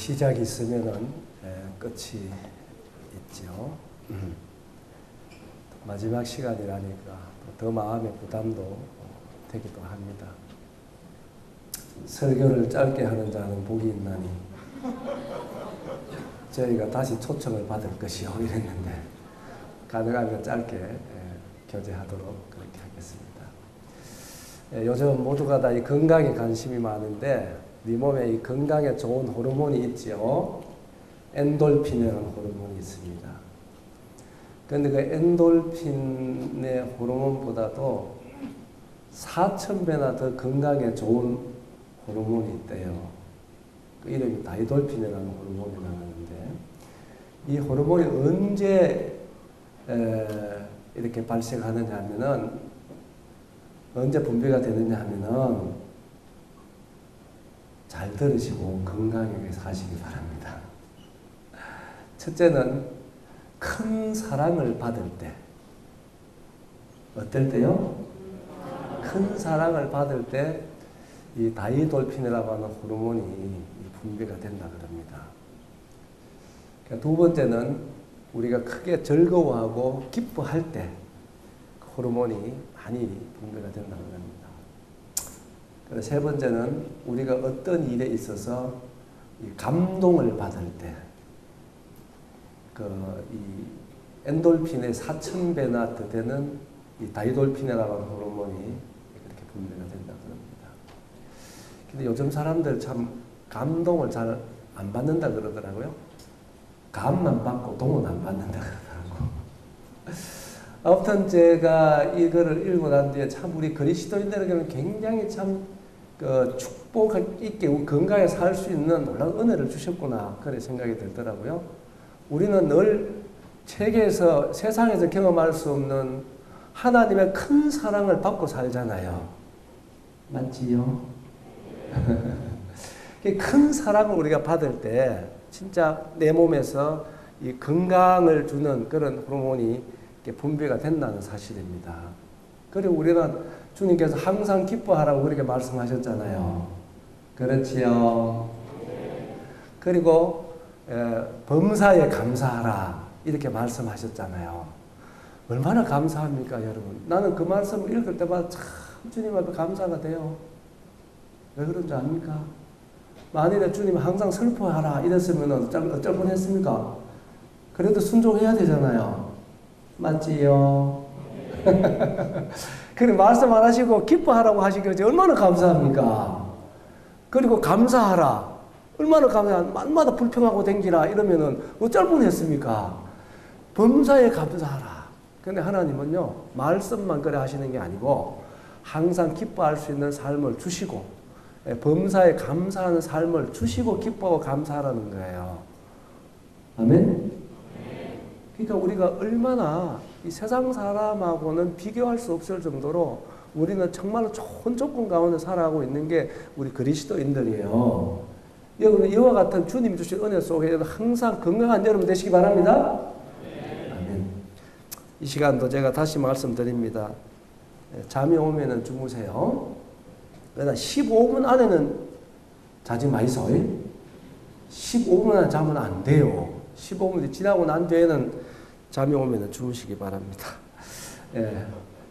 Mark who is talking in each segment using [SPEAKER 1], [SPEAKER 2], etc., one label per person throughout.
[SPEAKER 1] 시작이 있으면은 끝이 있죠. 마지막 시간이라니까 더 마음의 부담도 되기도 합니다. 설교를 짧게 하는 자는 복이 있나니 저희가 다시 초청을 받을 것이요 이랬는데 가능하면 짧게 교제하도록 그렇게 하겠습니다. 요즘 모두가 다 이 건강에 관심이 많은데 네 몸에 이 건강에 좋은 호르몬이 있지요. 엔돌핀이라는 호르몬이 있습니다. 그런데 그 엔돌핀의 호르몬보다도 4,000배나 더 건강에 좋은 호르몬이 있대요. 그 이름이 다이돌핀이라는 호르몬이라고 하는데 이 호르몬이 언제 이렇게 발생하느냐 하면은 언제 분비가 되느냐 하면은 잘 들으시고 건강하게 사시기 바랍니다. 첫째는 큰 사랑을 받을 때. 어떨 때요? 큰 사랑을 받을 때 이 다이돌핀이라고 하는 호르몬이 분비가 된다 그럽니다. 두 번째는 우리가 크게 즐거워하고 기뻐할 때 호르몬이 많이 분비가 된다고 합니다. 그리고 세 번째는 우리가 어떤 일에 있어서 이 감동을 받을 때 이 엔돌핀의 4,000배나 더 되는 이 다이돌핀이라는 호르몬이 그렇게 분비가 된다고 합니다. 근데 요즘 사람들 참 감동을 잘 안 받는다 그러더라고요. 감만 받고 동은 안 받는다 그러더라고. 아무튼 제가 이거를 읽고 난 뒤에 참 우리 그리스도인들에게는 굉장히 참 축복 있게 건강에 살 수 있는 놀라운 은혜를 주셨구나 그런 생각이 들더라고요. 우리는 늘 세계에서 세상에서 경험할 수 없는 하나님의 큰 사랑을 받고 살잖아요. 맞지요? 큰 사랑을 우리가 받을 때 진짜 내 몸에서 이 건강을 주는 그런 호르몬이 분비가 된다는 사실입니다. 그리고 우리는 주님께서 항상 기뻐하라고 그렇게 말씀하셨잖아요. 그렇지요. 그리고 범사에 감사하라 이렇게 말씀하셨잖아요. 얼마나 감사합니까 여러분. 나는 그 말씀을 읽을 때마다 참 주님 앞에 감사가 돼요. 왜 그런지 압니까? 만일에 주님 항상 슬퍼하라 이랬으면 어쩔 뻔했습니까? 그래도 순종해야 되잖아요. 맞지요? 그래 말씀 안 하시고 기뻐하라고 하시길래 얼마나 감사합니까? 그리고 감사하라. 얼마나 감사한 만마다 불평하고 댕기라 이러면은 어쩔 뻔했습니까? 범사에 감사하라. 근데 하나님은요 말씀만 그래 하시는 게 아니고 항상 기뻐할 수 있는 삶을 주시고 범사에 감사하는 삶을 주시고 기뻐하고 감사하라는 거예요. 아멘? 그러니까 우리가 얼마나 이 세상 사람하고는 비교할 수 없을 정도로 우리는 정말로 좋은 조건 가운데 살아가고 있는 게 우리 그리스도인들이에요. 여러분 이와 같은 주님 주신 은혜 속에 항상 건강한 여러분 되시기 바랍니다. 아멘. 이 시간도 제가 다시 말씀드립니다. 잠이 오면은 주무세요. 그러나 15분 안에는 자지 마이소. 15분 안에 자면 안 돼요. 15분이 지나고 난 뒤에는 잠이 오면 주무시기 바랍니다.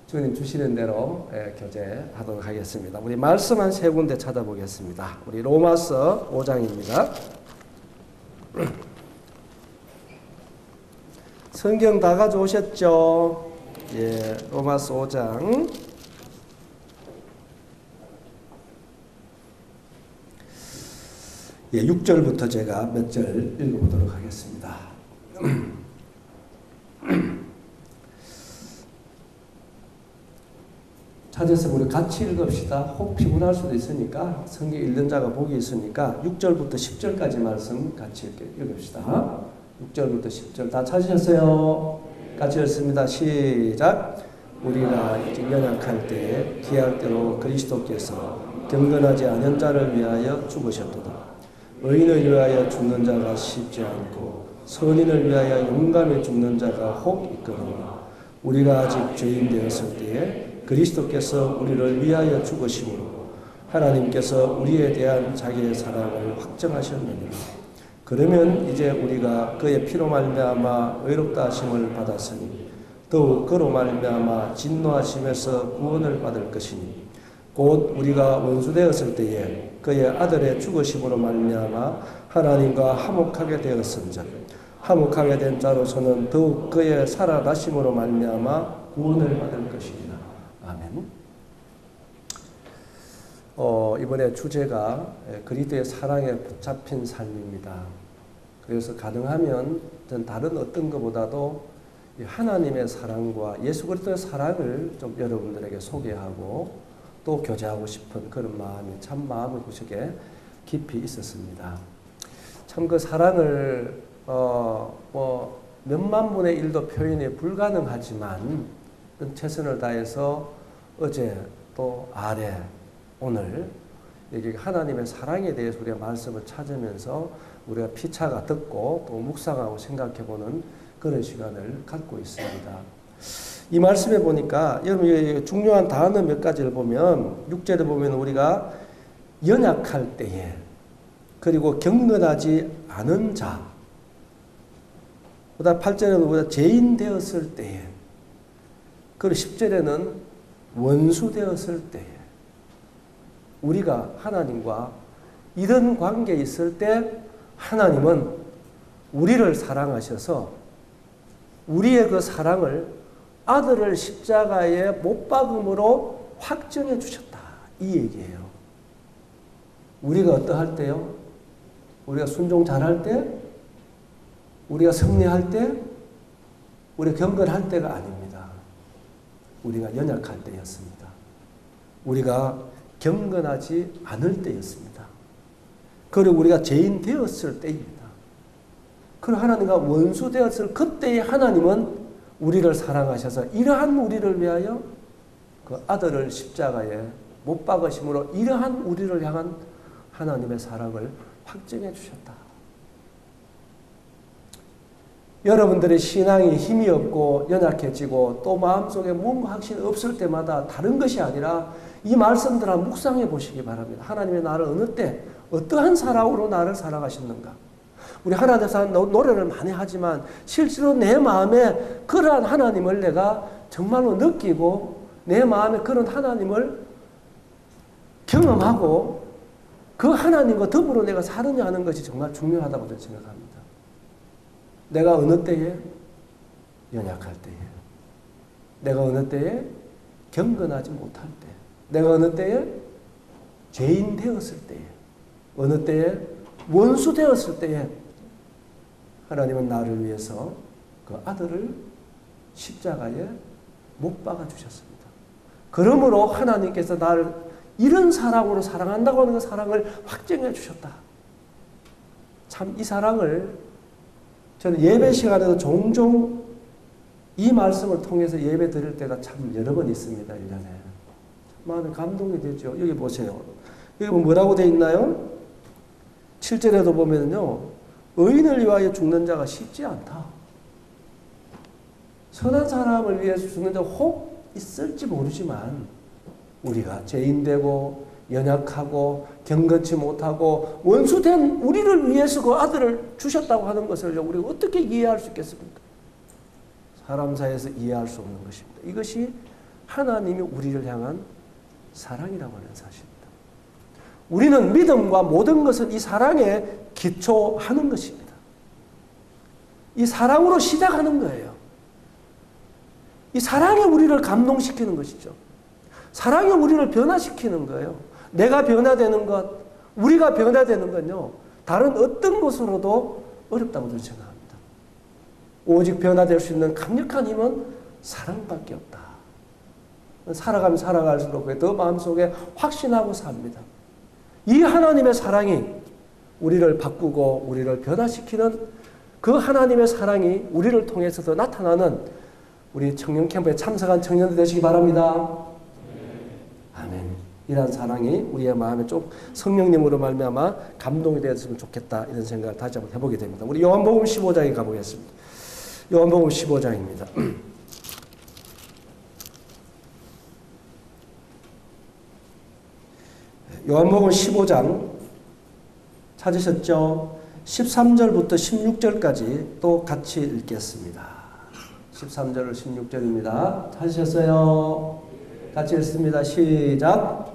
[SPEAKER 1] 주님 주시는 대로 교제하도록 하겠습니다. 우리 말씀 한 세 군데 찾아보겠습니다. 우리 로마서 5장입니다. 성경 다 가져오셨죠? 예, 로마서 5장 6절부터 제가 몇 절 읽어보도록 하겠습니다. 찾아서 우리 같이 읽읍시다. 혹 피곤할 수도 있으니까 성경 읽는 자가 복이 있으니까 6절부터 10절까지 말씀 같이 읽읍시다. 6절부터 10절 다 찾으셨어요? 같이 읽습니다. 시작. 우리가 연약할 때 기할 대로 그리스도께서 경건하지 않은 자를 위하여 죽으셨도다. 의인을 위하여 죽는 자가 쉽지 않고 선인을 위하여 용감히 죽는 자가 혹 있거니와 우리가 아직 죄인 되었을 때에 그리스도께서 우리를 위하여 죽으심으로 하나님께서 우리에 대한 자기의 사랑을 확정하셨느니라. 그러면 이제 우리가 그의 피로 말미암아 의롭다 하심을 받았으니 더욱 그로 말미암아 진노하심에서 구원을 받을 것이니 곧 우리가 원수되었을 때에 그의 아들의 죽으심으로 말미암아 하나님과 화목하게 되었은즉 화목하게 된 자로서는 더욱 그의 살아나심으로 말미암아 구원을 받을 것이니라. 아멘. 이번에 주제가 그리스도의 사랑에 붙잡힌 삶입니다. 그래서 가능하면 전 다른 어떤 것보다도 하나님의 사랑과 예수 그리스도의 사랑을 좀 여러분들에게 소개하고 또 교제하고 싶은 그런 마음이 참 마음을 구석에 깊이 있었습니다. 참 그 사랑을 몇만 분의 1도 표현이 불가능하지만 최선을 다해서 어제 또 아래 오늘 여기 하나님의 사랑에 대해서 우리가 말씀을 찾으면서 우리가 피차가 듣고 또 묵상하고 생각해보는 그런 시간을 갖고 있습니다. 이 말씀에 보니까 여러분 중요한 단어 몇 가지를 보면 6절에 보면 우리가 연약할 때에 그리고 경건하지 않은 자 그다음 8절에는 우리가 죄인 되었을 때에 그리고 10절에는 원수 되었을 때에 우리가 하나님과 이런 관계에 있을 때 하나님은 우리를 사랑하셔서 우리의 그 사랑을 아들을 십자가에 못 박음으로 확정해 주셨다. 이 얘기예요. 우리가 어떠할 때요? 우리가 순종 잘할 때? 우리가 승리할 때? 우리가 경건할 때가 아닙니다. 우리가 연약할 때였습니다. 우리가 경건하지 않을 때였습니다. 그리고 우리가 죄인 되었을 때입니다. 그리고 하나님과 원수 되었을 그때의 하나님은 우리를 사랑하셔서 이러한 우리를 위하여 그 아들을 십자가에 못 박으심으로 이러한 우리를 향한 하나님의 사랑을 확증해 주셨다. 여러분들의 신앙이 힘이 없고 연약해지고 또 마음속에 뭔가 확신이 없을 때마다 다른 것이 아니라 이 말씀들 한번 묵상해 보시기 바랍니다. 하나님의 나를 어느 때 어떠한 사랑으로 나를 사랑하셨는가. 우리 하나님께서 노래를 많이 하지만 실제로 내 마음에 그러한 하나님을 내가 정말로 느끼고 내 마음에 그런 하나님을 경험하고 그 하나님과 더불어 내가 사느냐 하는 것이 정말 중요하다고 저는 생각합니다. 내가 어느 때에 연약할 때에 내가 어느 때에 경건하지 못할 때 내가 어느 때에 죄인 되었을 때에 어느 때에 원수 되었을 때에 하나님은 나를 위해서 그 아들을 십자가에 못 박아 주셨습니다. 그러므로 하나님께서 나를 이런 사랑으로 사랑한다고 하는 그 사랑을 확증해 주셨다. 참 이 사랑을 저는 예배 시간에도 종종 이 말씀을 통해서 예배 드릴 때가 참 여러 번 있습니다. 1년에. 마음에 감동이 되죠. 여기 보세요. 여기 뭐라고 되어 있나요? 7절에도 보면요. 의인을 위하여 죽는 자가 쉽지 않다. 선한 사람을 위해서 죽는 자가 혹 있을지 모르지만 우리가 죄인되고 연약하고 경건치 못하고 원수된 우리를 위해서 그 아들을 주셨다고 하는 것을 우리가 어떻게 이해할 수 있겠습니까? 사람 사이에서 이해할 수 없는 것입니다. 이것이 하나님이 우리를 향한 사랑이라고 하는 사실입니다. 우리는 믿음과 모든 것은 이 사랑에 기초하는 것입니다. 이 사랑으로 시작하는 거예요. 이 사랑이 우리를 감동시키는 것이죠. 사랑이 우리를 변화시키는 거예요. 내가 변화되는 것, 우리가 변화되는 건요. 다른 어떤 것으로도 어렵다고 저는 생각합니다. 오직 변화될 수 있는 강력한 힘은 사랑밖에 없다. 살아가면 살아갈수록 더 마음속에 확신하고 삽니다. 이 하나님의 사랑이 우리를 바꾸고 우리를 변화시키는 그 하나님의 사랑이 우리를 통해서도 나타나는 우리 청년 캠프에 참석한 청년들 되시기 바랍니다. 아멘. 이러한 사랑이 우리의 마음에 좀 성령님으로 말미암아 감동이 되었으면 좋겠다 이런 생각을 다시 한번 해보게 됩니다. 우리 요한복음 15장에 가보겠습니다. 요한복음 15장입니다. 요한복음 15장 찾으셨죠? 13절부터 16절까지 또 같이 읽겠습니다. 13절 16절입니다. 찾으셨어요? 같이 읽습니다. 시작.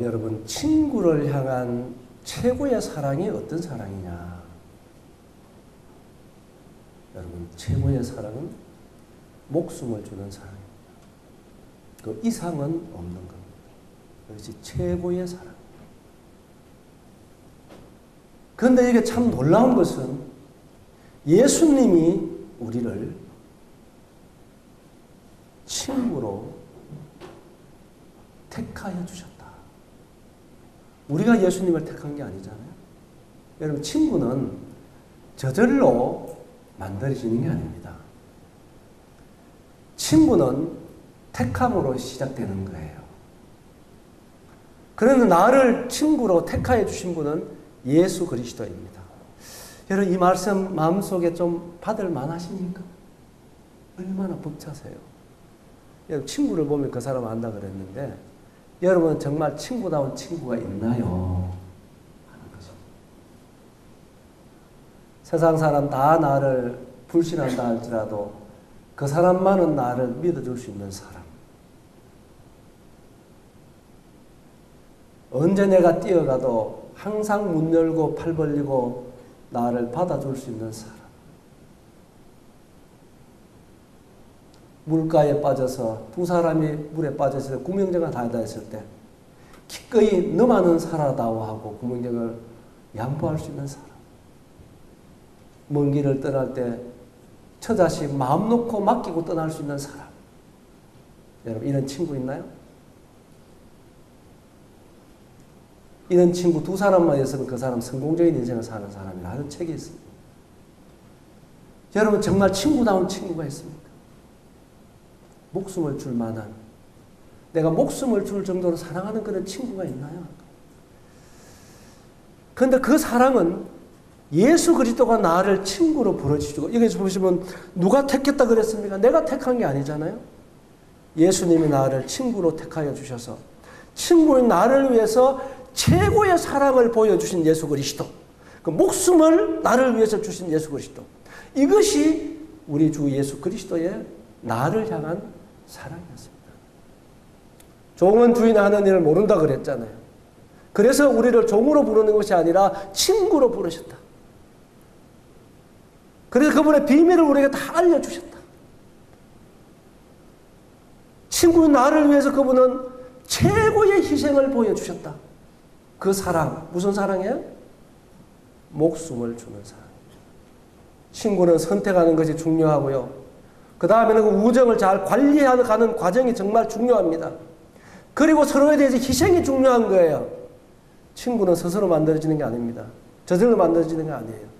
[SPEAKER 1] 여러분, 친구를 향한 최고의 사랑이 어떤 사랑이냐? 여러분, 최고의 사랑은 목숨을 주는 사랑입니다. 그 이상은 없는 겁니다. 그것이 최고의 사랑. 그런데 이게 참 놀라운 것은 예수님이 우리를 친구로 택하여 주셨다. 우리가 예수님을 택한 게 아니잖아요. 여러분, 친구는 저절로 만들어지는 게 아닙니다. 친구는 택함으로 시작되는 거예요. 그런데 나를 친구로 택하여 주신 분은 예수 그리스도입니다. 여러분, 이 말씀 마음속에 좀 받을 만하십니까? 얼마나 벅차세요. 여러분, 친구를 보면 그 사람 안다 그랬는데 여러분 정말 친구다운 친구가 있나요? 하는 것입니다. 세상 사람 다 나를 불신한다 할지라도 그 사람만은 나를 믿어줄 수 있는 사람. 언제 내가 뛰어가도 항상 문 열고 팔 벌리고 나를 받아줄 수 있는 사람. 물가에 빠져서 두 사람이 물에 빠져서 구명정을 다니다 했을 때 기꺼이 너만은 살아다오 하고 구명정을 양보할 수 있는 사람. 먼 길을 떠날 때 처자식 마음 놓고 맡기고 떠날 수 있는 사람. 여러분, 이런 친구 있나요? 이런 친구 두 사람만 있으면 그 사람 성공적인 인생을 사는 사람이라 하는 책이 있습니다. 여러분, 정말 친구다운 친구가 있습니까? 목숨을 줄 만한, 내가 목숨을 줄 정도로 사랑하는 그런 친구가 있나요? 그런데 그 사랑은 예수 그리스도가 나를 친구로 부르시고, 여기서 보시면 누가 택했다 그랬습니까? 내가 택한 게 아니잖아요. 예수님이 나를 친구로 택하여 주셔서 친구인 나를 위해서 최고의 사랑을 보여주신 예수 그리스도, 그 목숨을 나를 위해서 주신 예수 그리스도, 이것이 우리 주 예수 그리스도의 나를 향한 사랑이었습니다. 종은 주인 하는 일을 모른다 그랬잖아요. 그래서 우리를 종으로 부르는 것이 아니라 친구로 부르셨다. 그래서 그분의 비밀을 우리에게 다 알려주셨다. 친구인 나를 위해서 그분은 최고의 희생을 보여주셨다. 그 사랑, 무슨 사랑이에요? 목숨을 주는 사랑입니다. 친구는 선택하는 것이 중요하고요. 그 다음에는 그 우정을 잘 관리하는 과정이 정말 중요합니다. 그리고 서로에 대해서 희생이 중요한 거예요. 친구는 스스로 만들어지는 게 아닙니다. 저절로 만들어지는 게 아니에요.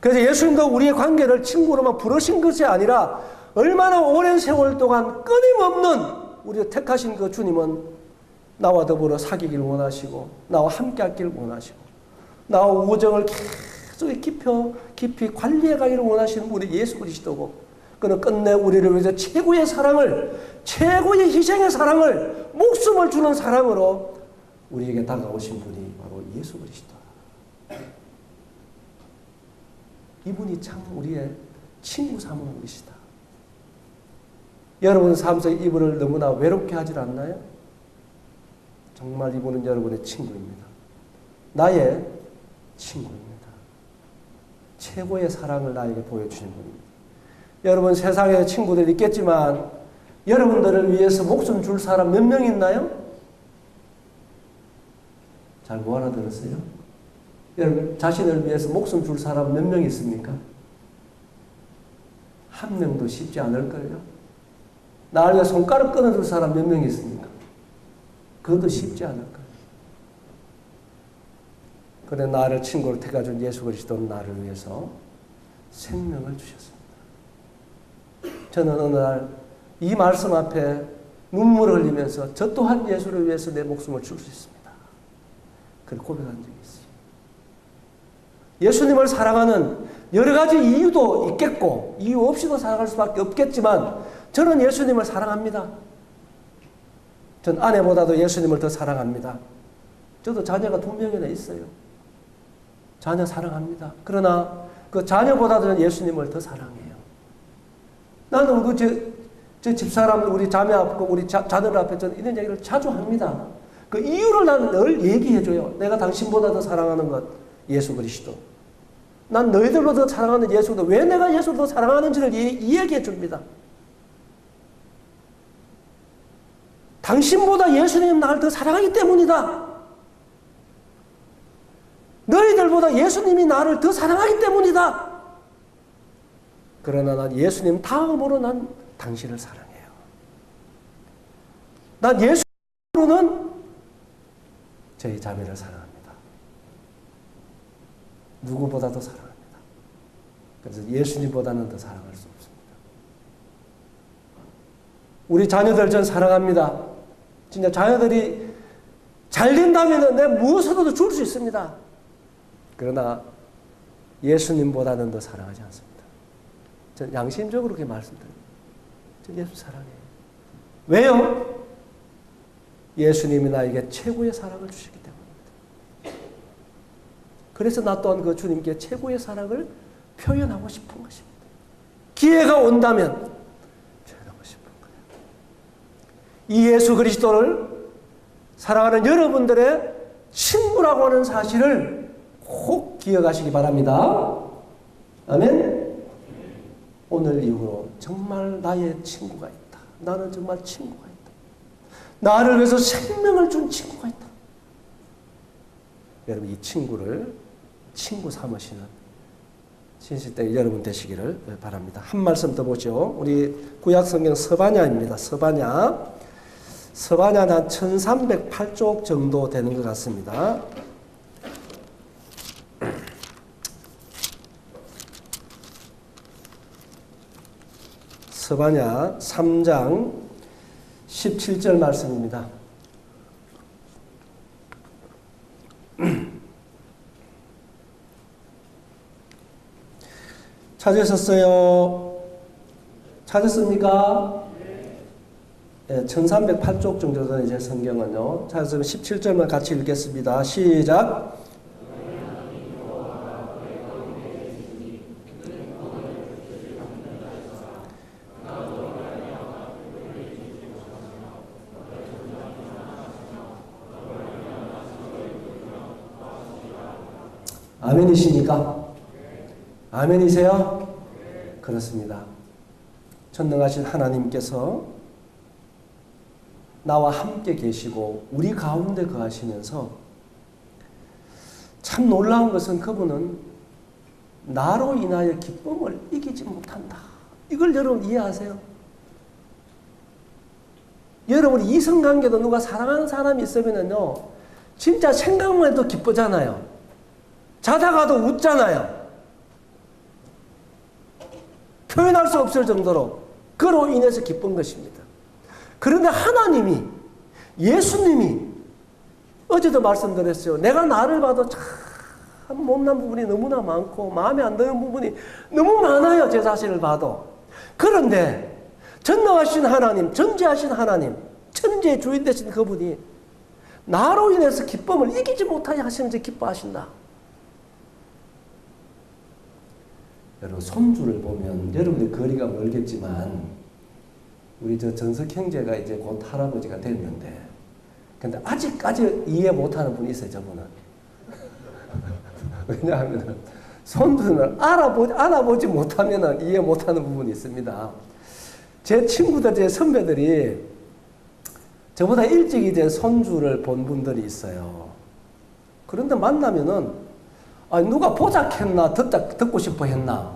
[SPEAKER 1] 그래서 예수님도 우리의 관계를 친구로만 부르신 것이 아니라 얼마나 오랜 세월 동안 끊임없는 우리를 택하신 그 주님은 나와 더불어 사귀길 원하시고 나와 함께 하길 원하시고 나와 우정을 계속 깊이 관리해 가기를 원하시는 우리 예수 그리스도고, 그는 끝내 우리를 위해서 최고의 사랑을, 최고의 희생의 사랑을, 목숨을 주는 사랑으로 우리에게 다가오신 분이 바로 예수 그리스도. 이분이 참 우리의 친구 삼은 분이시다. 여러분 삶 속에 이분을 너무나 외롭게 하질 않나요? 정말 이분은 여러분의 친구입니다. 나의 친구입니다. 최고의 사랑을 나에게 보여주신 분입니다. 여러분, 세상에 친구들 있겠지만 여러분들을 위해서 목숨 줄 사람 몇 명 있나요? 잘 못 알아들었어요? 여러분, 자신을 위해서 목숨 줄 사람 몇 명 있습니까? 한 명도 쉽지 않을걸요? 나를 위해 손가락 끊어줄 사람 몇 명 있습니까? 그것도 쉽지 않을 거예요. 그래 나를 친구로 택해준 예수 그리스도는 나를 위해서 생명을 주셨습니다. 저는 어느 날 이 말씀 앞에 눈물을 흘리면서 저 또한 예수를 위해서 내 목숨을 줄 수 있습니다. 그렇게 고백한 적이 있어요. 예수님을 사랑하는 여러 가지 이유도 있겠고 이유 없이도 사랑할 수밖에 없겠지만 저는 예수님을 사랑합니다. 전 아내보다도 예수님을 더 사랑합니다. 저도 자녀가 2명이나 있어요. 자녀 사랑합니다. 그러나 그 자녀보다도 예수님을 더 사랑해요. 나는 저 집사람, 우리 자매 앞에, 우리 자녀들 앞에 저는 이런 얘기를 자주 합니다. 그 이유를 나는 늘 얘기해줘요. 내가 당신보다 더 사랑하는 것, 예수 그리스도. 난 너희들로 더 사랑하는 예수도 왜 내가 예수를 더 사랑하는지를 이야기해 줍니다. 당신보다 예수님 나를 더 사랑하기 때문이다. 너희들보다 예수님이 나를 더 사랑하기 때문이다. 그러나 난 예수님 다음으로 난 당신을 사랑해요. 난 예수로는 저희 자매를 사랑합니다. 누구보다도 사랑합니다. 그래서 예수님보다는 더 사랑할 수 없습니다. 우리 자녀들 전 사랑합니다. 진짜 자녀들이 잘 된다면 내가 무엇으로도 줄 수 있습니다. 그러나 예수님보다는 더 사랑하지 않습니다. 전 양심적으로 그렇게 말씀드립니다. 전 예수 사랑해요. 왜요? 예수님이 나에게 최고의 사랑을 주시기 때문입니다. 그래서 나 또한 그 주님께 최고의 사랑을 표현하고 싶은 것입니다. 기회가 온다면 표현하고 싶은 거예요. 이 예수 그리스도를 사랑하는 여러분들의 친구라고 하는 사실을 꼭 기억하시기 바랍니다. 아멘. 오늘 이후로 정말 나의 친구가 있다. 나는 정말 친구가 있다. 나를 위해서 생명을 준 친구가 있다. 여러분 이 친구를 친구 삼으시는 신실때 여러분 되시기를 바랍니다. 한 말씀 더 보죠. 우리 구약성경 서바냐입니다. 서바냐 한 1308쪽 정도 되는 것 같습니다. 서바냐 3장 17절 말씀입니다. 찾으셨어요? 찾았습니까? 네, 1308쪽 정도 되는 제 성경은요. 찾으면 17절만 같이 읽겠습니다. 시작. 아멘이십니까? 아멘이세요? 그렇습니다. 전능하신 하나님께서 나와 함께 계시고 우리 가운데 거하시면서 참 놀라운 것은 그분은 나로 인하여 기쁨을 이기지 못한다. 이걸 여러분 이해하세요? 여러분 이성관계도 누가 사랑하는 사람이 있으면요 진짜 생각만 해도 기쁘잖아요. 자다가도 웃잖아요. 표현할 수 없을 정도로 그로 인해서 기쁜 것입니다. 그런데 하나님이 예수님이 어제도 말씀드렸어요. 내가 나를 봐도 참 못난 부분이 너무나 많고 마음에 안 드는 부분이 너무 많아요. 제 자신을 봐도. 그런데 전능하신 하나님, 전지하신 하나님, 천지의 주인 되신 그분이 나로 인해서 기쁨을 이기지 못하게 하시는지 기뻐하신다. 여러분 손주를 보면 여러분들 거리가 멀겠지만 우리 저 전석 형제가 이제 곧 할아버지가 됐는데 근데 아직까지 이해 못하는 분이 있어요. 저분은. 왜냐하면 손주는 알아보지 못하면 이해 못하는 부분이 있습니다. 제 친구들, 제 선배들이 저보다 일찍 이제 손주를 본 분들이 있어요. 그런데 만나면은 누가 보자했나 듣고 싶어 했나?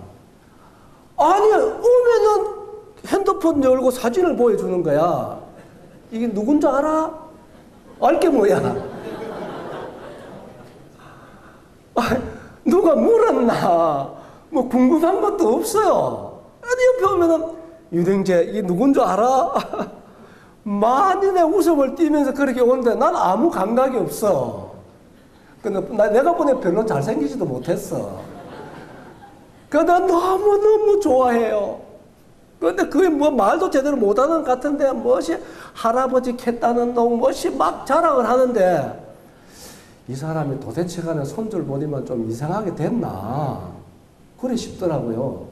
[SPEAKER 1] 아니 오면은 핸드폰 스마트폰 열고 사진을 보여주는 거야. 이게 누군지 알아? 알게 뭐야? 누가 물었나? 뭐 궁금한 것도 없어요. 옆에 오면은 유등재 이게 누군지 알아? 만인의 웃음을 띠면서 그렇게 오는데 난 아무 감각이 없어. 근데 내가 보니 별로 잘생기지도 못했어. 그러니까 난 너무너무 좋아해요. 그런데 그게 뭐 말도 제대로 못하는 것 같은데 무엇이 할아버지 캤다는 놈 무엇이 막 자랑을 하는데 이 사람이 도대체 간에 손주를 보니만 좀 이상하게 됐나 그래 싶더라고요.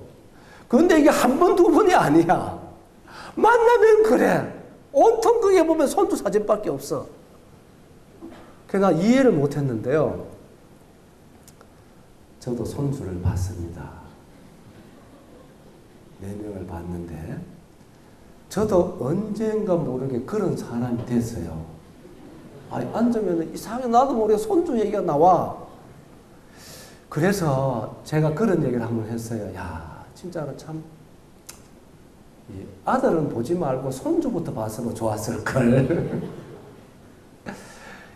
[SPEAKER 1] 그런데 이게 한 번, 두 번이 아니야. 만나면 그래. 온통 그게 보면 손주 사진밖에 없어. 그래서 나 이해를 못했는데요. 저도 손주를 봤습니다. 4명을 봤는데 저도 언젠가 모르게 그런 사람이 됐어요. 아니, 앉으면 이상하게 나도 모르게 손주 얘기가 나와. 그래서 제가 그런 얘기를 한번 했어요. 야, 진짜로 참 아들은 보지 말고 손주부터 봤으면 좋았을걸.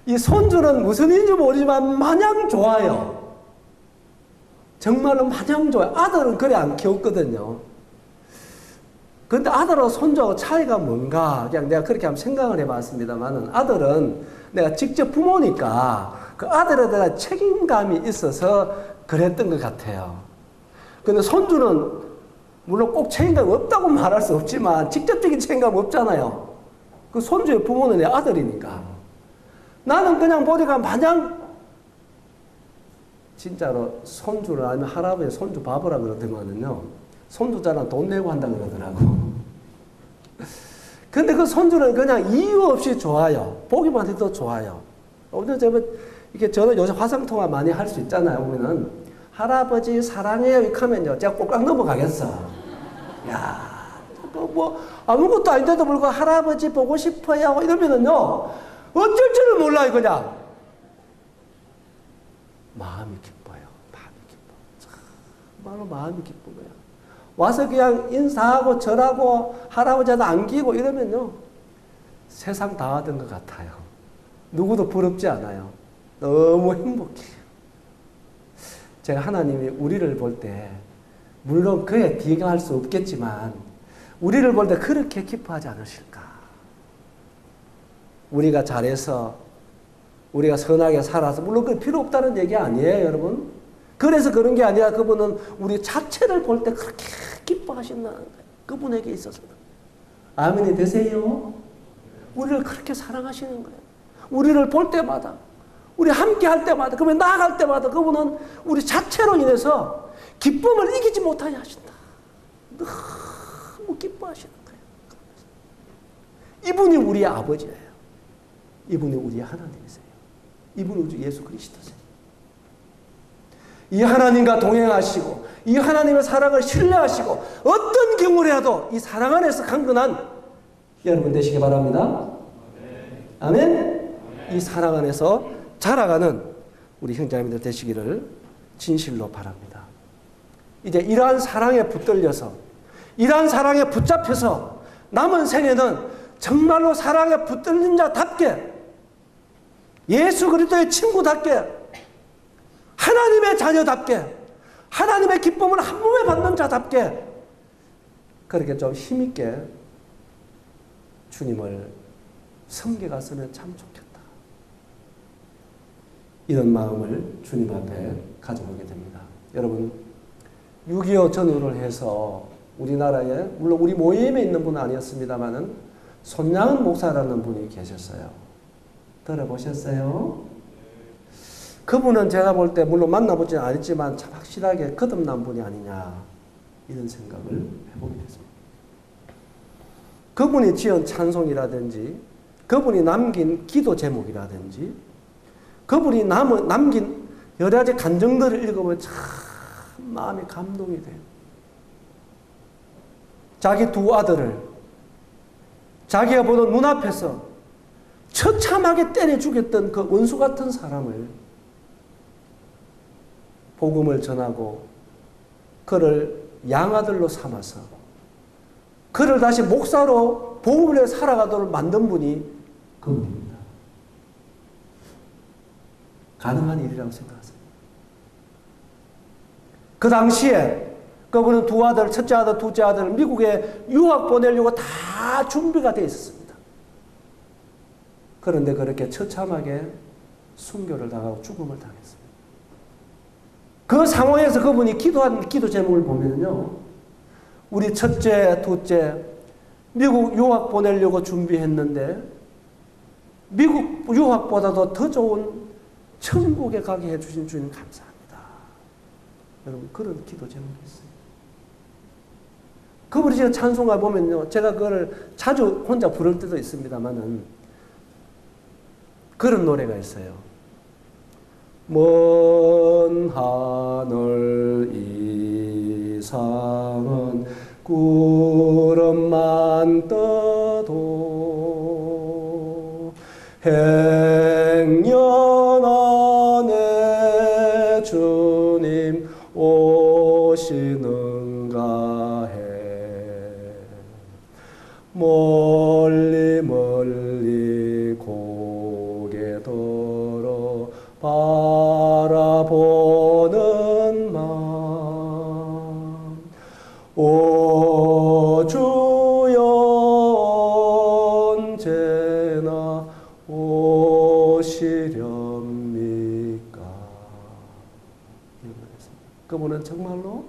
[SPEAKER 1] 이 손주는 무슨 일인지 모르지만 마냥 좋아요. 정말로 마냥 좋아요. 아들은 그래 안 키웠거든요. 그런데 아들하고 손주하고 차이가 뭔가 그냥 내가 그렇게 한번 생각을 해봤습니다만은 아들은 내가 직접 부모니까 그 아들에 대한 책임감이 있어서 그랬던 것 같아요. 근데 손주는 물론 꼭 책임감이 없다고 말할 수 없지만 직접적인 책임감 없잖아요. 그 손주의 부모는 내 아들이니까. 나는 그냥 보니까 마냥 진짜로 손주를 아니면 할아버지 손주 바보라 그러더만은요. 손주 자랑 돈 내고 한다 그러더라고. 근데 그 손주는 그냥 이유 없이 좋아요. 보기만 해도 좋아요. 이렇게 저는 요새 화상통화 많이 할 수 있잖아요. 보면은 할아버지 사랑해요 이렇게 하면요. 제가 꼭딱 넘어가겠어. 야, 뭐 아무것도 아닌데도 불구하고 할아버지 보고 싶어요 이러면은요. 어쩔 줄을 몰라요 그냥. 마음이 기뻐요. 마음이 기뻐. 정말로 마음이 기쁜 거야. 와서 그냥 인사하고 절하고 할아버지한테 안기고 이러면요. 세상 다 하던 것 같아요. 누구도 부럽지 않아요. 너무 행복해요. 제가 하나님이 우리를 볼 때 물론 그에 비교할 수 없겠지만 우리를 볼 때 그렇게 기뻐하지 않으실까? 우리가 잘해서 우리가 선하게 살아서 물론 그 필요 없다는 얘기 아니에요 여러분. 그래서 그런 게 아니라 그분은 우리 자체를 볼 때 그렇게 기뻐하신다는 거예요. 그분에게 있어서는. 아멘이 되세요? 우리를 그렇게 사랑하시는 거예요. 우리를 볼 때마다 우리 함께 할 때마다 그러면 나아갈 때마다 그분은 우리 자체로 인해서 기쁨을 이기지 못하게 하신다. 너무 기뻐하시는 거예요. 이분이 우리의 아버지예요. 이분이 우리의 하나님이세요. 이분이 우리 예수 그리스도세요. 이 하나님과 동행하시고 이 하나님의 사랑을 신뢰하시고 어떤 경우라도 이 사랑 안에서 강건한 여러분 되시기 바랍니다. 아멘. 이 사랑 안에서 자라가는 우리 형제자매들 되시기를 진실로 바랍니다. 이제 이러한 사랑에 붙들려서 이러한 사랑에 붙잡혀서 남은 생에는 정말로 사랑에 붙들린 자답게 예수 그리스도의 친구답게 하나님의 자녀답게 하나님의 기쁨을 한 몸에 받는 자답게 그렇게 좀 힘있게 주님을 섬겨갔으면 참 좋겠다. 이런 마음을 주님 앞에 가져보게 됩니다. 여러분 6.25 전후를 해서 우리나라에 물론 우리 모임에 있는 분은 아니었습니다마는 손양은 목사라는 분이 계셨어요. 들어보셨어요? 그분은 제가 볼 때 물론 만나보지는 않았지만 참 확실하게 거듭난 분이 아니냐 이런 생각을 해보게 됐습니다. 그분이 지은 찬송이라든지 그분이 남긴 기도 제목이라든지 그분이 남긴 여러 가지 간증들을 읽어보면 참 마음이 감동이 돼요. 자기 두 아들을 자기가 보는 눈앞에서 처참하게 때려 죽였던 그 원수 같은 사람을 복음을 전하고 그를 양아들로 삼아서 그를 다시 목사로 복음을 위해 살아가도록 만든 분이 그분입니다. 가능한 일이라고 생각하세요. 그 당시에 그분은 두 아들, 첫째 아들, 둘째 아들을 미국에 유학 보내려고 다 준비가 되어 있었습니다. 그런데 그렇게 처참하게 순교를 당하고 죽음을 당했습니다. 그 상황에서 그분이 기도한 기도 제목을 보면요, 우리 첫째, 둘째 미국 유학 보내려고 준비했는데 미국 유학보다도 더 좋은 천국에 가게 해주신 주님 감사합니다. 여러분, 그런 기도 제목이 있어요. 그분이 제가 찬송가 보면요, 제가 그걸 자주 혼자 부를 때도 있습니다만은 그런 노래가 있어요. 먼 하늘 이상은 구름만 떠도 행여 안에 주님 오시는가 해. 멀리 멀리 고개 들어 바라보는 마음, 오 주여 언제나 오시렵니까. 그분은 정말로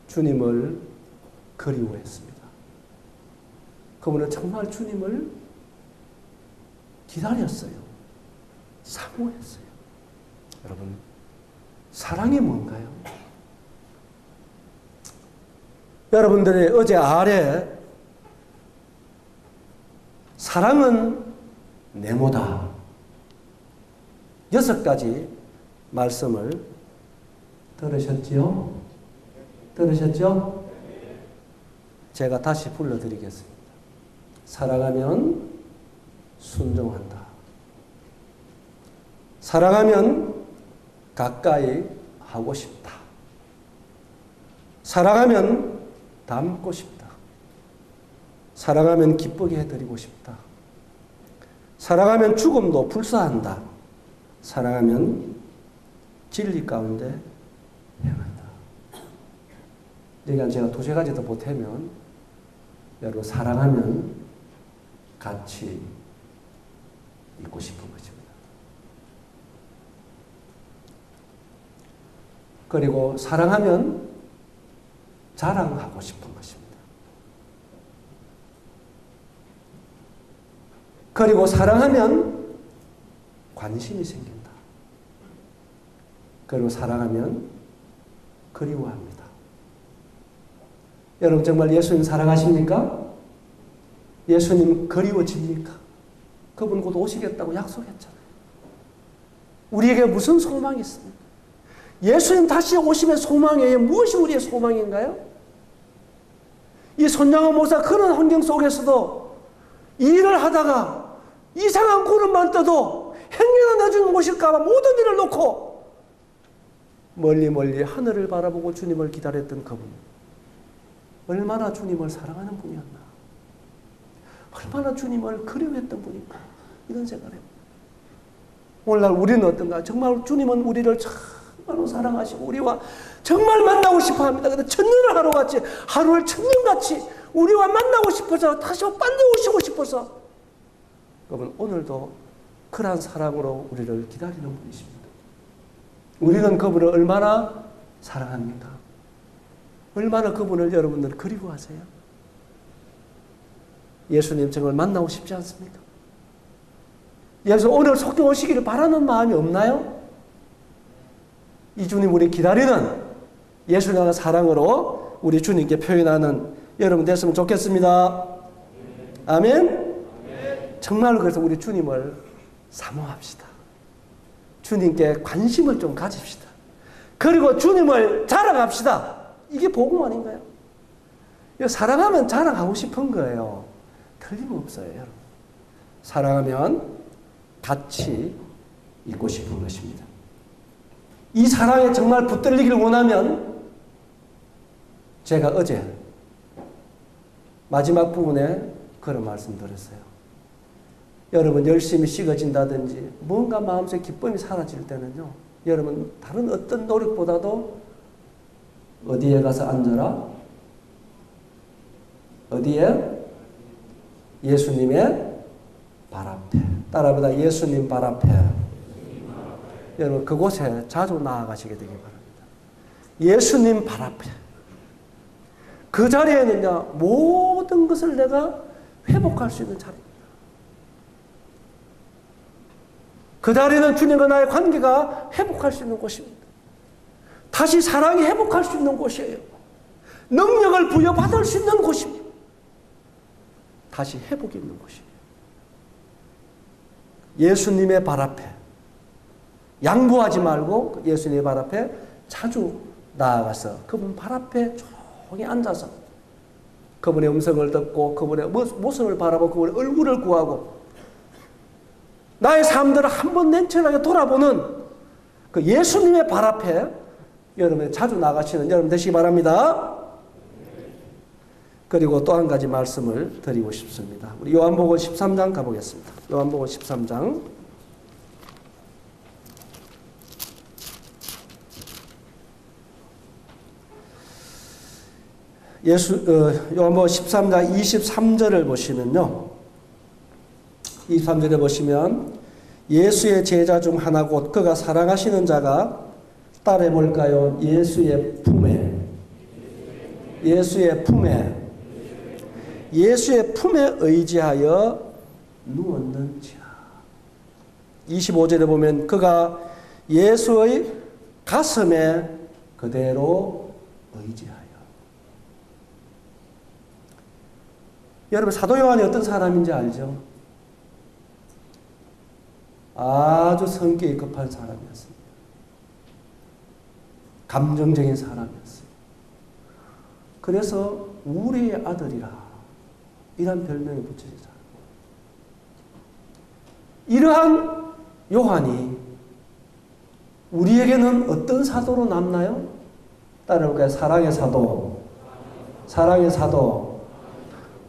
[SPEAKER 1] 주님을 그리워했습니다. 그분은 정말 주님을 기다렸어요. 사모했어요. 여러분, 사랑이 뭔가요? 여러분들의 어제 아래 사랑은 네모다 6가지 말씀을 들으셨지요? 들으셨죠? 제가 다시 불러드리겠습니다. 사랑하면 순종한다. 사랑하면 가까이 하고 싶다. 사랑하면 닮고 싶다. 사랑하면 기쁘게 해드리고 싶다. 사랑하면 죽음도 불사한다. 사랑하면 진리 가운데 행한다. 여기 제가 2-3가지 더 보태면, 여러분, 사랑하면 같이 있고 싶은 것입니다. 그리고 사랑하면 자랑하고 싶은 것입니다. 그리고 사랑하면 관심이 생긴다. 그리고 사랑하면 그리워합니다. 여러분, 정말 예수님 사랑하십니까? 예수님 그리워집니까? 그분 곧 오시겠다고 약속했잖아요. 우리에게 무슨 소망이 있습니까? 예수님 다시 오심의 소망에 무엇이 우리의 소망인가요? 이 손양호 목사 그런 환경 속에서도 일을 하다가 이상한 구름만 떠도 행여나 내주는 곳일까 봐 모든 일을 놓고 멀리 멀리 하늘을 바라보고 주님을 기다렸던 그분, 얼마나 주님을 사랑하는 분이었나, 얼마나 주님을 그리워했던 분인가, 이런 생각을 해요. 오늘날 우리는 어떤가? 정말 주님은 우리를 정말로 사랑하시고 우리와 정말 만나고 싶어 합니다. 근데 천년을 하루같이, 하루를 천년같이 우리와 만나고 싶어서, 다시 빨리 오시고 싶어서 그분 오늘도 그러한 사랑으로 우리를 기다리는 분이십니다. 우리는 그분을 얼마나 사랑합니까? 얼마나 그분을 여러분들 그리워하세요? 예수님 정말 만나고 싶지 않습니까? 예수 오늘 속히 오시기를 바라는 마음이 없나요? 이 주님 우리 기다리는 예수님의 사랑으로 우리 주님께 표현하는 여러분 됐으면 좋겠습니다. 아멘? 정말로 그래서 우리 주님을 사모합시다. 주님께 관심을 좀 가집시다. 그리고 주님을 자랑합시다. 이게 복음 아닌가요? 사랑하면 자랑하고 싶은 거예요. 틀림없어요, 여러분. 사랑하면 같이 있고 싶은 것입니다. 이 사랑에 정말 붙들리기를 원하면 제가 어제 마지막 부분에 그런 말씀 드렸어요. 여러분 열심히 식어진다든지 뭔가 마음속에 기쁨이 사라질 때는요. 여러분 다른 어떤 노력보다도 어디에 가서 앉아라? 어디에? 예수님의 발 앞에. 따라보다 예수님 발 앞에. 여러분 그곳에 자주 나아가시게 되기 바랍니다. 예수님 발 앞에. 그 자리에는요 모든 것을 내가 회복할 수 있는 자리입니다. 그 자리는 주님과 나의 관계가 회복할 수 있는 곳입니다. 다시 사랑이 회복할 수 있는 곳이에요. 능력을 부여받을 수 있는 곳입니다. 다시 회복이 있는 곳이에요. 예수님의 발 앞에 양보하지 말고 예수님의 발 앞에 자주 나아가서 그분 발 앞에 조용히 앉아서 그분의 음성을 듣고 그분의 모습을 바라보고 그분의 얼굴을 구하고 나의 삶들을 한번 냉철하게 돌아보는 그 예수님의 발 앞에 여러분 자주 나가시는 여러분 되시기 바랍니다. 그리고 또 한 가지 말씀을 드리고 싶습니다. 우리 요한복음 13장 가보겠습니다. 요한복음 13장. 요한복음 13장 23절을 보시면요. 23절에 보시면 예수의 제자 중 하나 곧 그가 사랑하시는 자가 따라 볼까요? 예수의 품에 의지하여 누웠는지라. 25절에 보면 그가 예수의 가슴에 그대로 의지하여. 여러분 사도 요한이 어떤 사람인지 알죠? 아주 성격이 급한 사람이었습니다. 감정적인 사람이었어요. 그래서 우리의 아들이라 이란 별명이 붙여지죠. 이러한 요한이 우리에게는 어떤 사도로 남나요? 따라볼까요? 사랑의 사도.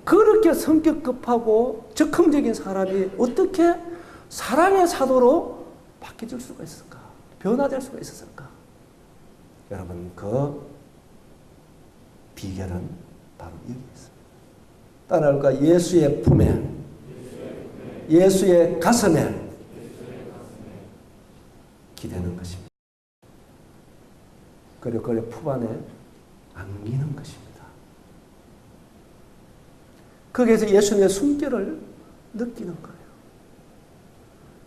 [SPEAKER 1] 그렇게 성격 급하고 적극적인 사람이 어떻게 사랑의 사도로 바뀌어질 수가 있을까? 변화될 수가 있었을까? 여러분 그 비결은 바로 여기 있습니다. 따라할까? 예수의 품에, 예수의 가슴에 기대는 것입니다. 그리고 그의 품 안에 안기는 것입니다. 거기에서 예수님의 숨결을 느끼는 거예요.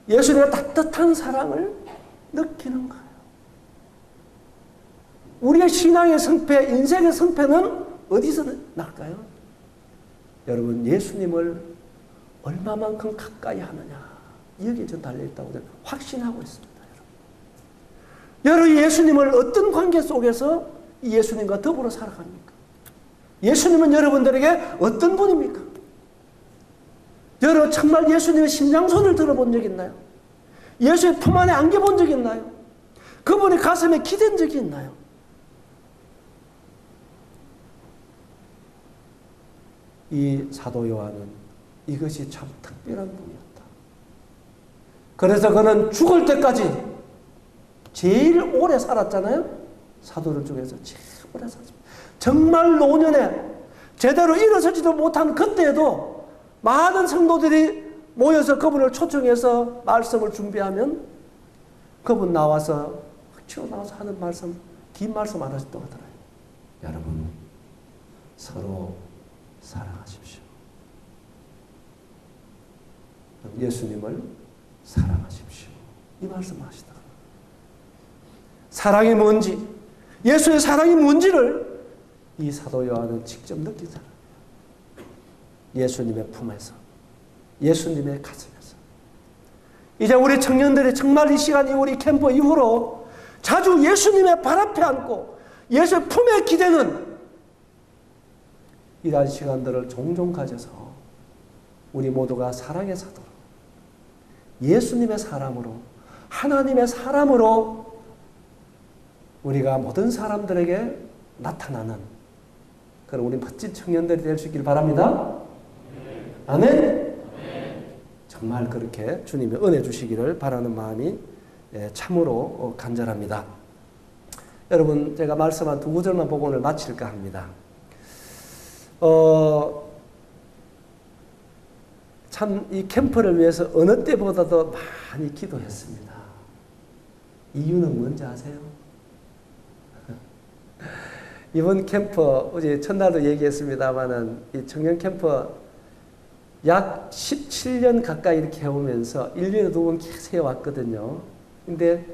[SPEAKER 1] 예수님의 따뜻한 사랑을 느끼는 거예요. 우리의 신앙의 성패, 인생의 성패는 어디서 날까요? 여러분 예수님을 얼마만큼 가까이 하느냐 여기에 저 달려있다고 저는 확신하고 있습니다. 여러분 예수님을 어떤 관계 속에서 예수님과 더불어 살아갑니까? 예수님은 여러분들에게 어떤 분입니까? 여러분 정말 예수님의 심장소리를 들어본 적 있나요? 예수의 품 안에 안겨본 적 있나요? 그분의 가슴에 기댄 적이 있나요? 이 사도 요한은 이것이 참 특별한 분이었다. 그래서 그는 죽을 때까지 제일 오래 살았잖아요. 사도들 중에서 제일 오래 살았습니다. 정말 노년에 제대로 일어서지도 못한 그때에도 많은 성도들이 모여서 그분을 초청해서 말씀을 준비하면 그분 나와서 튀어나와서 하는 말씀, 긴 말씀 안 하셨다고 하더라고요. 여러분 서로 사랑하십시오. 예수님을 사랑하십시오. 이 말씀 하시더라고요. 사랑이 뭔지, 예수의 사랑이 뭔지를 이 사도 요한은 직접 느낀 사람이에요. 예수님의 품에서, 예수님의 가슴에서. 이제 우리 청년들이 정말 이 시간, 우리 캠프 이후로 자주 예수님의 발 앞에 앉고 예수의 품에 기대는 이러한 시간들을 종종 가져서 우리 모두가 사랑의 사도로, 예수님의 사람으로, 하나님의 사람으로 우리가 모든 사람들에게 나타나는 그럼 우리 멋진 청년들이 될 수 있기를 바랍니다. 아멘? 정말 그렇게 주님이 은혜 주시기를 바라는 마음이 참으로 간절합니다. 여러분, 제가 말씀한 두 구절만 보고 오늘 마칠까 합니다. 참 이 캠프를 위해서 어느 때보다도 많이 기도했습니다. 이유는 뭔지 아세요? 이번 캠프, 어제 첫날도 얘기했습니다만은 이 청년 캠프 약 17년 가까이 이렇게 해오면서 1년에 2번 계속 해왔거든요. 근데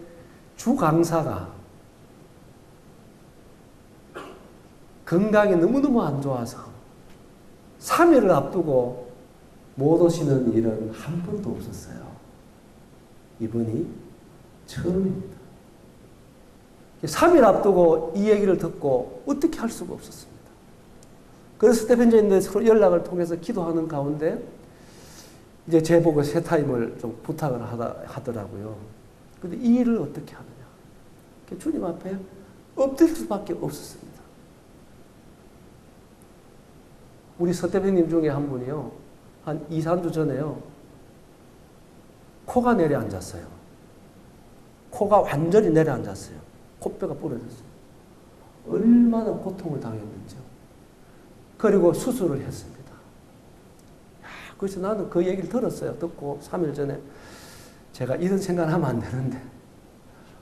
[SPEAKER 1] 주 강사가 건강이 너무너무 안 좋아서 3일을 앞두고 못 오시는 일은 한 번도 없었어요. 이번이 처음입니다. 3일 앞두고 이 얘기를 듣고 어떻게 할 수가 없었습니다. 그래서 스테판전인데 서로 연락을 통해서 기도하는 가운데 이제 제보고 새 타임을 좀 부탁을 하더라고요. 근데 이 일을 어떻게 하느냐. 주님 앞에 엎드릴 수밖에 없었습니다. 우리 서 대표님 중에 한 분이요. 한 2, 3주 전에요. 코가 내려앉았어요. 코가 완전히 내려앉았어요. 코뼈가 부러졌어요. 얼마나 고통을 당했는지요. 그리고 수술을 했습니다. 그래서 나는 그 얘기를 들었어요. 듣고 3일 전에 제가 이런 생각을 하면 안 되는데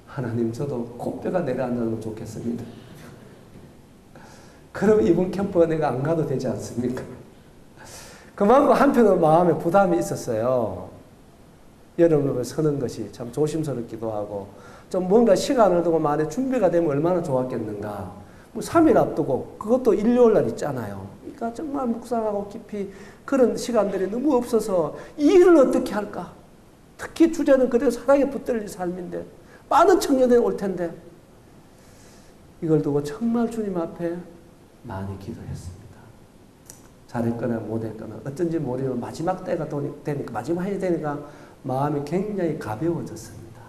[SPEAKER 1] 하나님 저도 코뼈가 내려앉으면 좋겠습니다. 그럼 이번 캠프가 내가 안 가도 되지 않습니까? 그만큼 한편으로 마음에 부담이 있었어요. 여러분을 서는 것이 참 조심스럽기도 하고 좀 뭔가 시간을 두고 만에 준비가 되면 얼마나 좋았겠는가. 뭐 3일 앞두고 그것도 일요일 날 있잖아요. 그러니까 정말 묵상하고 깊이 그런 시간들이 너무 없어서 이 일을 어떻게 할까. 특히 주제는 그대로 사랑에 붙들릴 삶인데 많은 청년들이 올 텐데 이걸 두고 정말 주님 앞에 많이 기도했습니다. 잘했거나 못했거나 어쩐지 모르지만 마지막 때가 되니까 마지막 해야 되니까 마음이 굉장히 가벼워졌습니다.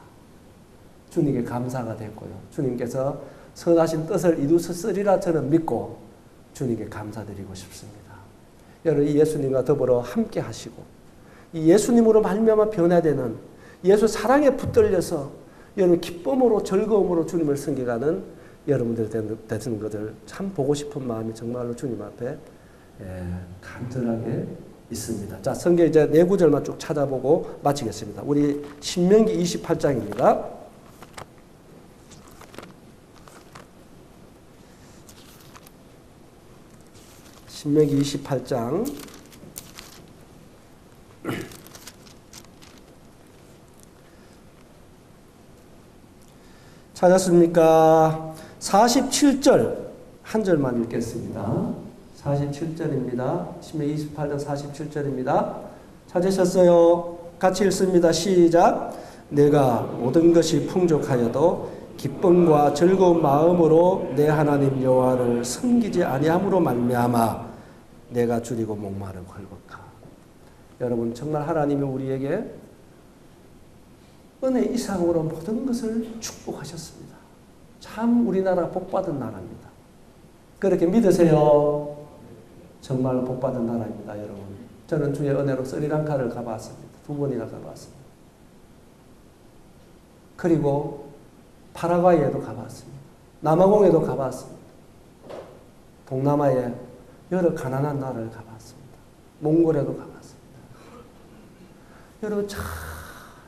[SPEAKER 1] 주님께 감사가 됐고요. 주님께서 선하신 뜻을 이루셨으리라 저는 믿고 주님께 감사드리고 싶습니다. 여러분 이 예수님과 더불어 함께 하시고 이 예수님으로 말미암아 변화되는 예수 사랑에 붙들려서 여러분 기쁨으로 즐거움으로 주님을 섬겨가는 여러분들 되는 것을 참 보고 싶은 마음이 정말로 주님 앞에 간절하게 있습니다. 자, 성경 이제 네 구절만 쭉 찾아보고 마치겠습니다. 우리 신명기 28장입니다. 신명기 28장 찾았습니까? 47절 한 절만 읽겠습니다. 47절입니다. 신명기 28장 47절입니다. 찾으셨어요? 같이 읽습니다. 시작. 내가 모든 것이 풍족하여도 기쁨과 즐거운 마음으로 내 하나님 여호와를 섬기지 아니함으로 말미암아 내가 줄이고 목마르고 헐벗까. 여러분 정말 하나님이 우리에게 은혜 이상으로 모든 것을 축복하셨습니다. 참 우리나라 복받은 나라입니다. 그렇게 믿으세요? 정말로 복받은 나라입니다, 여러분. 저는 주의 은혜로 스리랑카를 가봤습니다. 2번이나 가봤습니다. 그리고 파라과이에도 가봤습니다. 남아공에도 가봤습니다. 동남아의 여러 가난한 나라를 가봤습니다. 몽골에도 가봤습니다. 여러분 참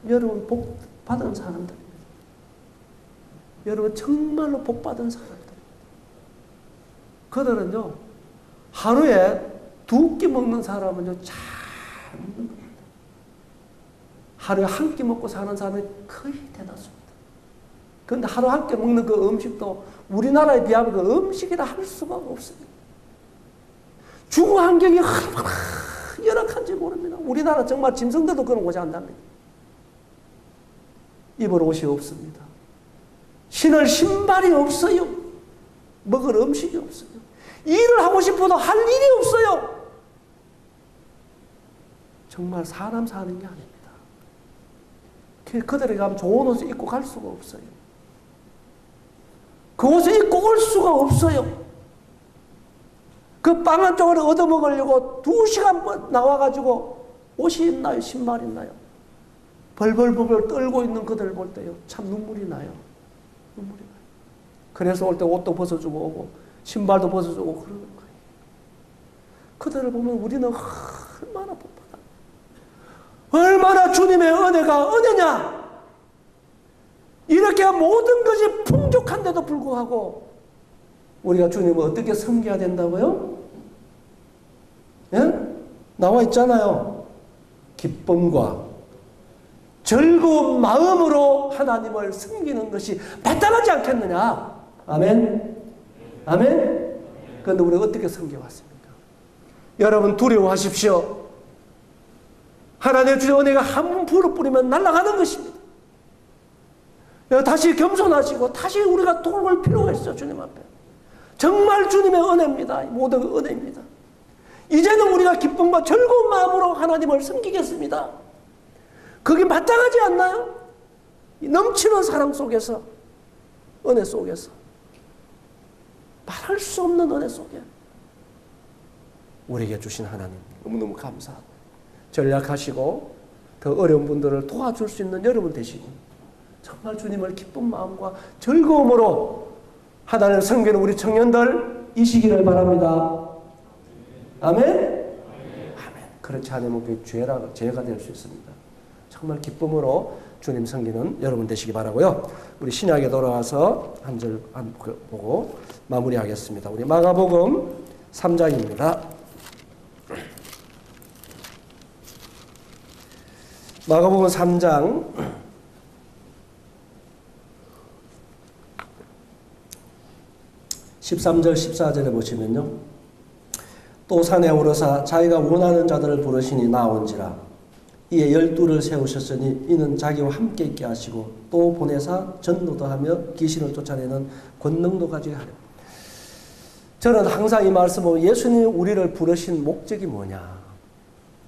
[SPEAKER 1] 여러분 복 받은 사람들입니다. 여러분 정말로 복 받은 사람들입니다. 그들은요 하루에 2끼 먹는 사람은요 잘 먹는 겁니다. 하루에 한 끼 먹고 사는 사람이 거의 대다수입니다. 그런데 하루 한 끼 먹는 그 음식도 우리나라에 비하면 그 음식이라 할 수가 없습니다. 주거 환경이 얼마나 열악한지 모릅니다. 우리나라 정말 짐승들도 그런 곳이 안답니다. 입을 옷이 없습니다. 신을 신발이 없어요. 먹을 음식이 없어요. 일을 하고 싶어도 할 일이 없어요. 정말 사람 사는 게 아닙니다. 그들에게 가면 좋은 옷을 입고 갈 수가 없어요. 그 옷을 입고 올 수가 없어요. 그 빵 한 쪽을 얻어먹으려고 2시간 나와가지고 옷이 있나요? 신발 있나요? 벌벌벌벌 떨고 있는 그들을 볼 때요, 참 눈물이 나요. 눈물이 나요. 그래서 올 때 옷도 벗어주고 오고 신발도 벗어주고 그러는 거예요. 그들을 보면 우리는 얼마나 복받아, 얼마나 주님의 은혜가 은혜냐. 이렇게 모든 것이 풍족한데도 불구하고 우리가 주님을 어떻게 섬겨야 된다고요? 예? 나와 있잖아요. 기쁨과 즐거운 마음으로 하나님을 섬기는 것이 마땅하지 않겠느냐. 아멘. 아멘. 그런데 우리가 어떻게 섬겨왔습니까? 여러분 두려워하십시오. 하나님의 주의 은혜가 한 번 불어 뿌리면 날아가는 것입니다. 다시 겸손하시고 다시 우리가 돌볼 필요가 있어요. 주님 앞에. 정말 주님의 은혜입니다. 모든 은혜입니다. 이제는 우리가 기쁨과 즐거운 마음으로 하나님을 섬기겠습니다. 그게 마땅하지 않나요? 넘치는 사랑 속에서, 은혜 속에서, 말할 수 없는 은혜 속에 우리에게 주신 하나님 너무너무 감사하고, 전략하시고 더 어려운 분들을 도와줄 수 있는 여러분 되시고, 정말 주님을 기쁜 마음과 즐거움으로 하나님을 섬기는 우리 청년들 이시기를 바랍니다. 아멘? 아멘. 그렇지 않으면 그게 죄가 될 수 있습니다. 정말 기쁨으로 주님 섬기는 여러분 되시기 바라고요. 우리 신약에 돌아와서 한 절 보고 마무리하겠습니다. 우리 마가복음 3장입니다. 마가복음 3장 13절 14절에 보시면요. 또 산에 오르사 자기가 원하는 자들을 부르시니 나온지라. 이에 12를 세우셨으니 이는 자기와 함께 있게 하시고 또 보내사 전도도 하며 귀신을 쫓아내는 권능도 가지게 하려. 저는 항상 이 말씀 보면 예수님이 우리를 부르신 목적이 뭐냐.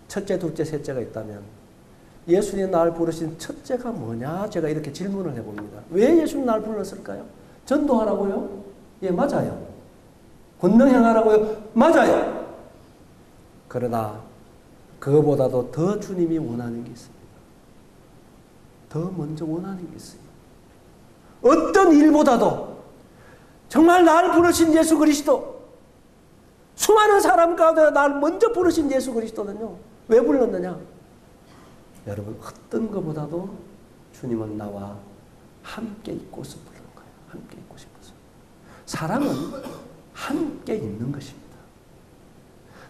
[SPEAKER 1] 첫째, 둘째, 셋째가 있다면 예수님이 나를 부르신 첫째가 뭐냐. 제가 이렇게 질문을 해봅니다. 왜 예수님이 나를 불렀을까요? 전도하라고요? 예, 맞아요. 권능 행하라고요? 맞아요. 그러나 그거보다도 더 주님이 원하는 게 있습니다. 더 먼저 원하는 게 있어요. 어떤 일보다도 정말 나를 부르신 예수 그리스도, 수많은 사람 가운데 나를 먼저 부르신 예수 그리스도는요, 왜 불렀느냐? 여러분, 어떤 것보다도 주님은 나와 함께 있고서 부른 거예요. 함께 있고 싶어서. 사랑은 함께 있는 것입니다.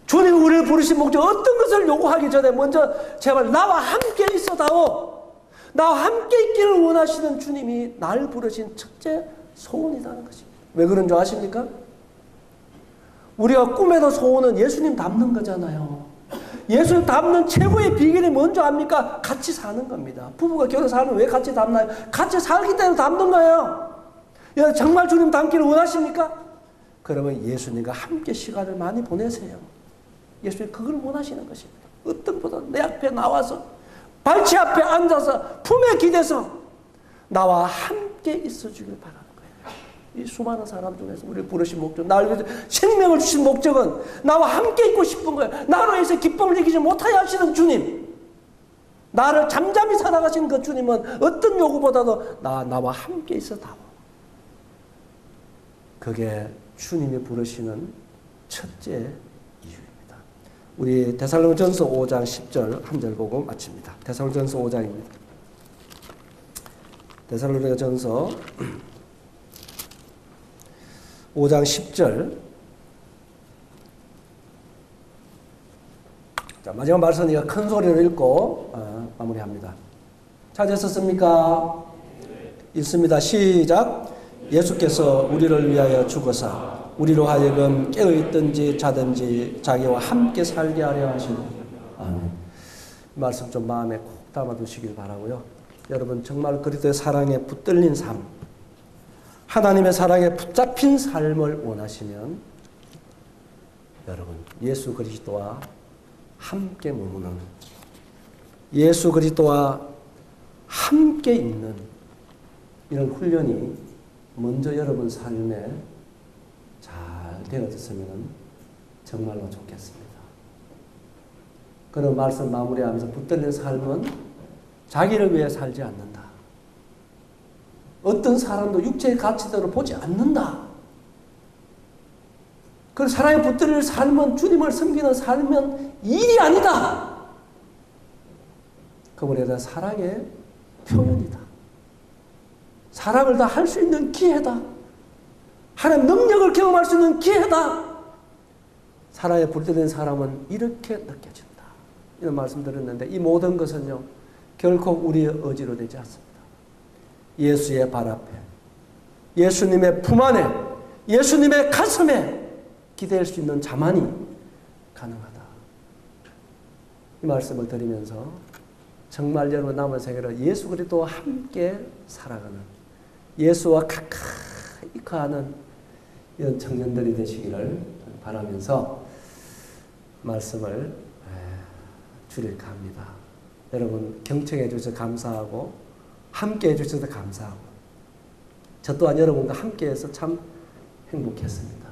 [SPEAKER 1] 주님 우리를 부르신 목적, 어떤 것을 요구하기 전에 먼저 제발 나와 함께 있어다오, 나와 함께 있기를 원하시는 주님이 날 부르신 첫째 소원이라는 것입니다. 왜 그런 줄 아십니까? 우리가 꿈에도 소원은 예수님 닮는 거잖아요. 예수님 닮는 최고의 비결이 뭔지 압니까? 같이 사는 겁니다. 부부가 결혼 살면 왜 같이 닮나요? 같이 살기 때문에 닮는 거예요. 정말 주님 닮기를 원하십니까? 그러면 예수님과 함께 시간을 많이 보내세요. 예수님 그걸 원하시는 것입니다. 어떤 보다 내 앞에 나와서 발치 앞에 앉아서 품에 기대서 나와 함께 있어주길 바라는 거예요. 이 수많은 사람 중에서 우리를 부르신 목적, 나를 위해서 생명을 주신 목적은 나와 함께 있고 싶은 거예요. 나로 해서 기쁨을 느끼지 못하게 하시는 주님, 나를 잠잠히 살아가시는 그 주님은 어떤 요구보다도 나와 함께 있어다오. 그게 주님이 부르시는 첫째 이유입니다. 우리 데살로니가전서 5장 10절 한 절 보고 마칩니다. 데살로니가전서 5장입니다. 데살로니가전서 5장 10절. 자, 마지막 말씀이니까 큰 소리로 읽고 마무리합니다. 찾으셨습니까? 읽습니다. 시작. 예수께서 우리를 위하여 죽으사 우리로 하여금 깨어있든지 자든지 자기와 함께 살게 하려 하시니. 아멘. 이 말씀 좀 마음에 콕 담아두시길 바라고요. 여러분 정말 그리스도의 사랑에 붙들린 삶, 하나님의 사랑에 붙잡힌 삶을 원하시면 여러분 예수 그리스도와 함께 머무는, 예수 그리스도와 함께 있는 이런 훈련이 먼저 여러분 삶에 잘 되어졌으면 정말로 좋겠습니다. 그런 말씀 마무리하면서 붙들린 삶은 자기를 위해 살지 않는다. 어떤 사람도 육체의 가치대로 보지 않는다. 그 사랑에 붙들릴 삶은 주님을 섬기는 삶은 일이 아니다. 그분에 대한 사랑의 표현이다. 사랑을 다 할 수 있는 기회다. 하나님 능력을 경험할 수 있는 기회다. 사랑에 붙들린 사람은 이렇게 느껴진다. 이런 말씀 드렸는데 이 모든 것은요 결코 우리의 의지로 되지 않습니다. 예수의 발 앞에, 예수님의 품 안에, 예수님의 가슴에 기댈 수 있는 자만이 가능하다. 이 말씀을 드리면서 정말 여러분 남은 생애를 예수 그리스도와 함께 살아가는, 예수와 가까이 가는 이런 청년들이 되시기를 바라면서 말씀을 줄일까 합니다. 여러분 경청해 주셔서 감사하고 함께 해주셔서 감사하고 저 또한 여러분과 함께해서 참 행복했습니다.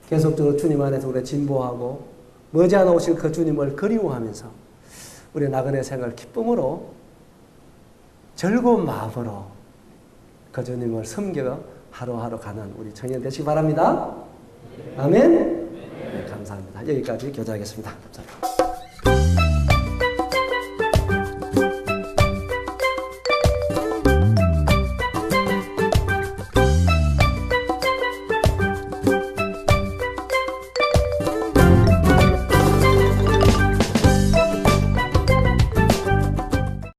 [SPEAKER 1] 계속적으로 주님 안에서 우리가 진보하고 머지않아 오실 그 주님을 그리워하면서 우리 나그네 생활 기쁨으로 즐거운 마음으로 그 주님을 섬겨 하루하루 가는 우리 청년 되시기 바랍니다. 아멘. 네, 감사합니다. 여기까지 교제하겠습니다. 감사합니다.